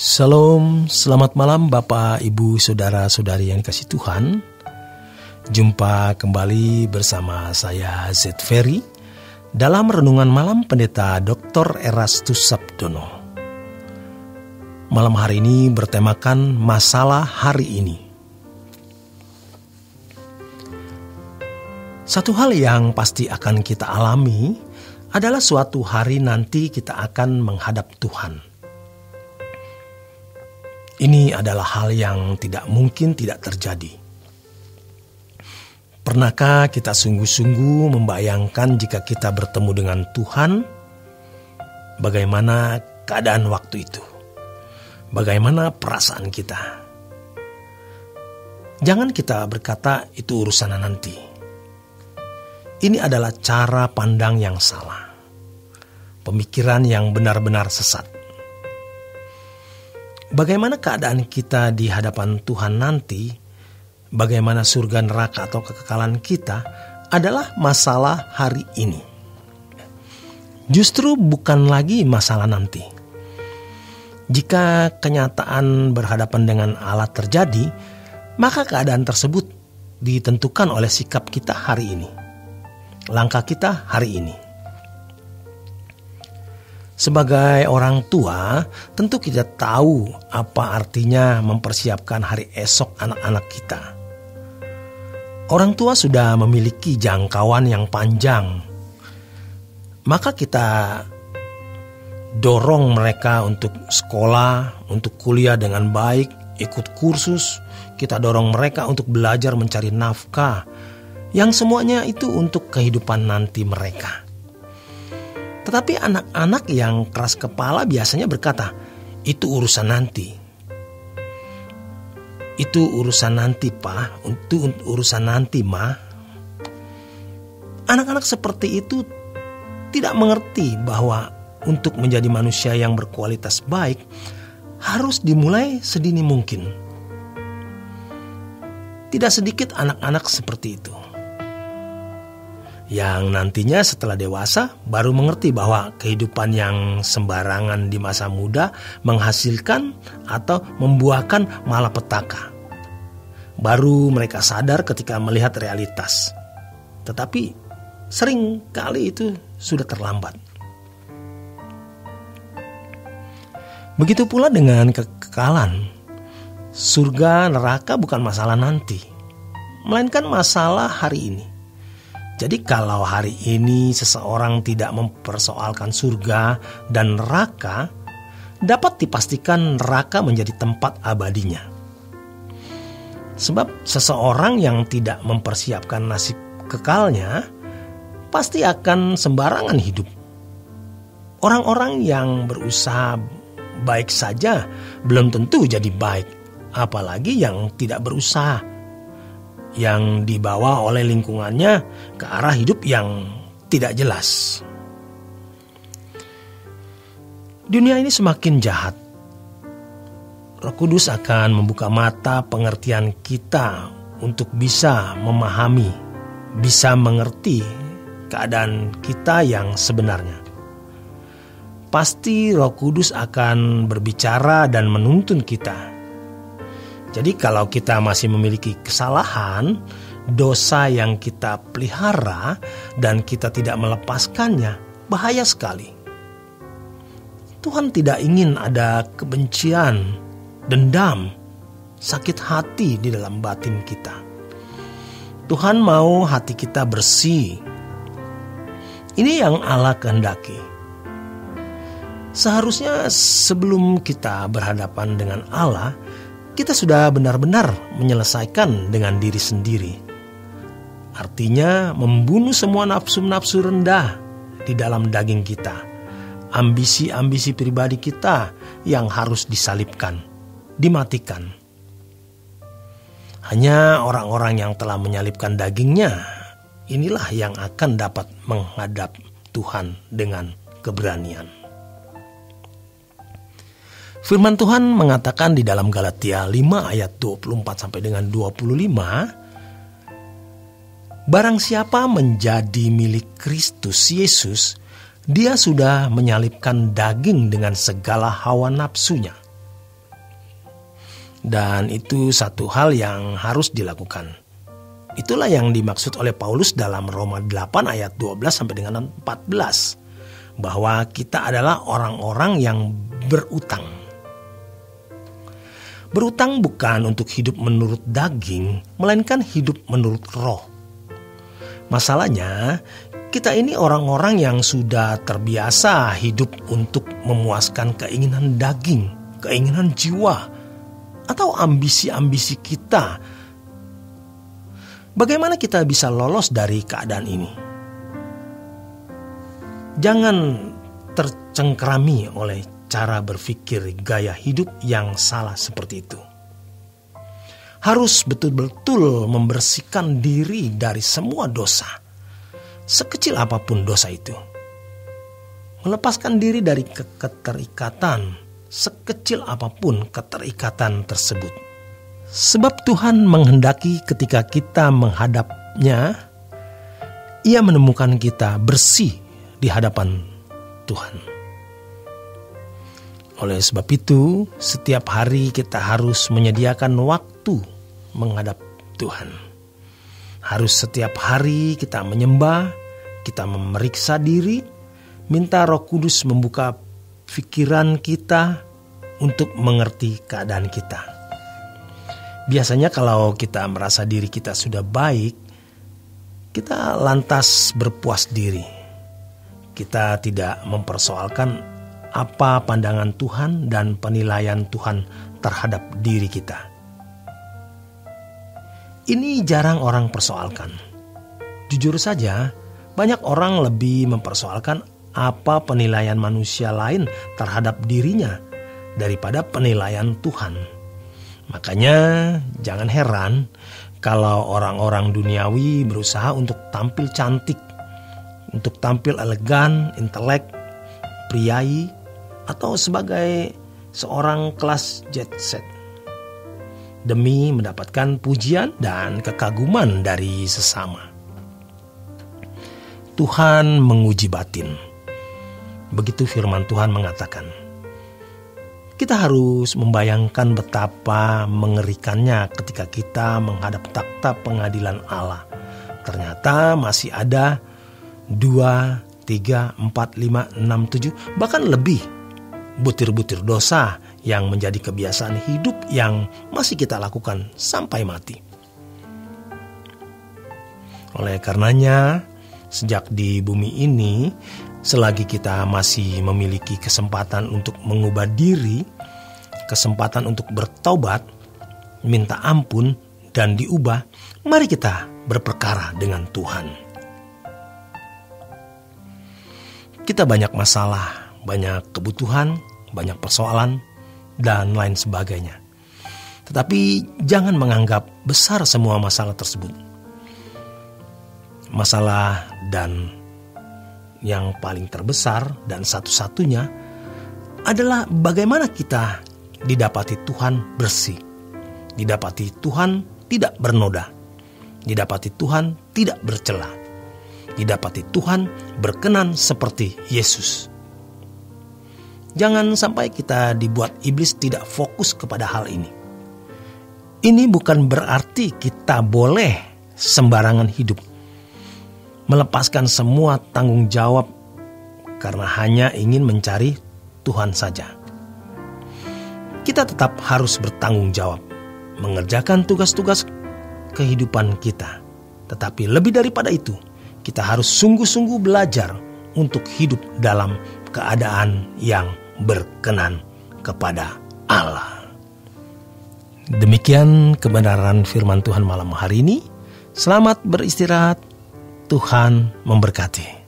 Shalom, selamat malam Bapak, Ibu, Saudara-saudari yang dikasih Tuhan. Jumpa kembali bersama saya Z. Ferry dalam Renungan Malam Pendeta Dr. Erastus Sabdono. Malam hari ini bertemakan masalah hari ini. Satu hal yang pasti akan kita alami adalah suatu hari nanti kita akan menghadap Tuhan. Ini adalah hal yang tidak mungkin tidak terjadi. Pernahkah kita sungguh-sungguh membayangkan jika kita bertemu dengan Tuhan, bagaimana keadaan waktu itu? Bagaimana perasaan kita? Jangan kita berkata itu urusan nanti. Ini adalah cara pandang yang salah. Pemikiran yang benar-benar sesat. Bagaimana keadaan kita di hadapan Tuhan nanti, bagaimana surga neraka atau kekekalan kita adalah masalah hari ini. Justru bukan lagi masalah nanti. Jika kenyataan berhadapan dengan Allah terjadi, maka keadaan tersebut ditentukan oleh sikap kita hari ini. Langkah kita hari ini. Sebagai orang tua, tentu kita tahu apa artinya mempersiapkan hari esok anak-anak kita. Orang tua sudah memiliki jangkauan yang panjang. Maka kita dorong mereka untuk sekolah, untuk kuliah dengan baik, ikut kursus. Kita dorong mereka untuk belajar mencari nafkah. Yang semuanya itu untuk kehidupan nanti mereka. Tetapi anak-anak yang keras kepala biasanya berkata, itu urusan nanti. Itu urusan nanti, Pak. Itu urusan nanti, Ma. Anak-anak seperti itu tidak mengerti bahwa untuk menjadi manusia yang berkualitas baik harus dimulai sedini mungkin. Tidak sedikit anak-anak seperti itu. Yang nantinya setelah dewasa baru mengerti bahwa kehidupan yang sembarangan di masa muda menghasilkan atau membuahkan malapetaka. Baru mereka sadar ketika melihat realitas. Tetapi sering kali itu sudah terlambat. Begitu pula dengan kekekalan. Surga neraka bukan masalah nanti, melainkan masalah hari ini. Jadi kalau hari ini seseorang tidak mempersoalkan surga dan neraka, dapat dipastikan neraka menjadi tempat abadinya. Sebab seseorang yang tidak mempersiapkan nasib kekalnya, pasti akan sembarangan hidup. Orang-orang yang berusaha baik saja belum tentu jadi baik, apalagi yang tidak berusaha. Yang dibawa oleh lingkungannya ke arah hidup yang tidak jelas. Dunia ini semakin jahat. Roh Kudus akan membuka mata pengertian kita untuk bisa memahami, bisa mengerti keadaan kita yang sebenarnya. Pasti Roh Kudus akan berbicara dan menuntun kita. Jadi kalau kita masih memiliki kesalahan, dosa yang kita pelihara dan kita tidak melepaskannya, bahaya sekali. Tuhan tidak ingin ada kebencian, dendam, sakit hati di dalam batin kita. Tuhan mau hati kita bersih. Ini yang Allah kehendaki. Seharusnya sebelum kita berhadapan dengan Allah, kita sudah benar-benar menyelesaikan dengan diri sendiri. Artinya membunuh semua nafsu-nafsu rendah di dalam daging kita. Ambisi-ambisi pribadi kita yang harus disalibkan, dimatikan. Hanya orang-orang yang telah menyalibkan dagingnya, inilah yang akan dapat menghadap Tuhan dengan keberanian. Firman Tuhan mengatakan di dalam Galatia 5 ayat 24 sampai dengan 25, barang siapa menjadi milik Kristus Yesus, dia sudah menyalibkan daging dengan segala hawa nafsunya. Dan itu satu hal yang harus dilakukan. Itulah yang dimaksud oleh Paulus dalam Roma 8 ayat 12 sampai dengan 14. Bahwa kita adalah orang-orang yang berutang. Berutang bukan untuk hidup menurut daging, melainkan hidup menurut roh. Masalahnya, kita ini orang-orang yang sudah terbiasa hidup untuk memuaskan keinginan daging, keinginan jiwa, atau ambisi-ambisi kita. Bagaimana kita bisa lolos dari keadaan ini? Jangan tercengkrami oleh cara berpikir gaya hidup yang salah seperti itu. Harus betul-betul membersihkan diri dari semua dosa, sekecil apapun dosa itu. Melepaskan diri dari keterikatan, sekecil apapun keterikatan tersebut. Sebab Tuhan menghendaki ketika kita menghadapnya, Ia menemukan kita bersih di hadapan Tuhan. Oleh sebab itu, setiap hari kita harus menyediakan waktu menghadap Tuhan. Harus setiap hari kita menyembah, kita memeriksa diri, minta Roh Kudus membuka pikiran kita untuk mengerti keadaan kita. Biasanya kalau kita merasa diri kita sudah baik, kita lantas berpuas diri. Kita tidak mempersoalkan apa pandangan Tuhan dan penilaian Tuhan terhadap diri kita. Ini jarang orang persoalkan. Jujur saja, banyak orang lebih mempersoalkan apa penilaian manusia lain terhadap dirinya daripada penilaian Tuhan. Makanya jangan heran kalau orang-orang duniawi berusaha untuk tampil cantik, untuk tampil elegan, intelek, priai, atau sebagai seorang kelas jet set, demi mendapatkan pujian dan kekaguman dari sesama. Tuhan menguji batin. Begitu firman Tuhan mengatakan. Kita harus membayangkan betapa mengerikannya ketika kita menghadap takhta pengadilan Allah. Ternyata masih ada 2, 3, 4, 5, 6, 7, bahkan lebih butir-butir dosa yang menjadi kebiasaan hidup yang masih kita lakukan sampai mati. Oleh karenanya, sejak di bumi ini, selagi kita masih memiliki kesempatan untuk mengubah diri, kesempatan untuk bertobat, minta ampun, dan diubah, mari kita berperkara dengan Tuhan. Kita banyak masalah, banyak kebutuhan, banyak persoalan, dan lain sebagainya. Tetapi jangan menganggap besar semua masalah tersebut. Masalah dan yang paling terbesar dan satu-satunya adalah bagaimana kita didapati Tuhan bersih, didapati Tuhan tidak bernoda, didapati Tuhan tidak bercela, didapati Tuhan berkenan seperti Yesus. Jangan sampai kita dibuat iblis tidak fokus kepada hal ini. Ini bukan berarti kita boleh sembarangan hidup, melepaskan semua tanggung jawab karena hanya ingin mencari Tuhan saja. Kita tetap harus bertanggung jawab, mengerjakan tugas-tugas kehidupan kita. Tetapi lebih daripada itu, kita harus sungguh-sungguh belajar untuk hidup dalam keadaan yang berkenan kepada Allah. Demikian kebenaran firman Tuhan malam hari ini. Selamat beristirahat. Tuhan memberkati.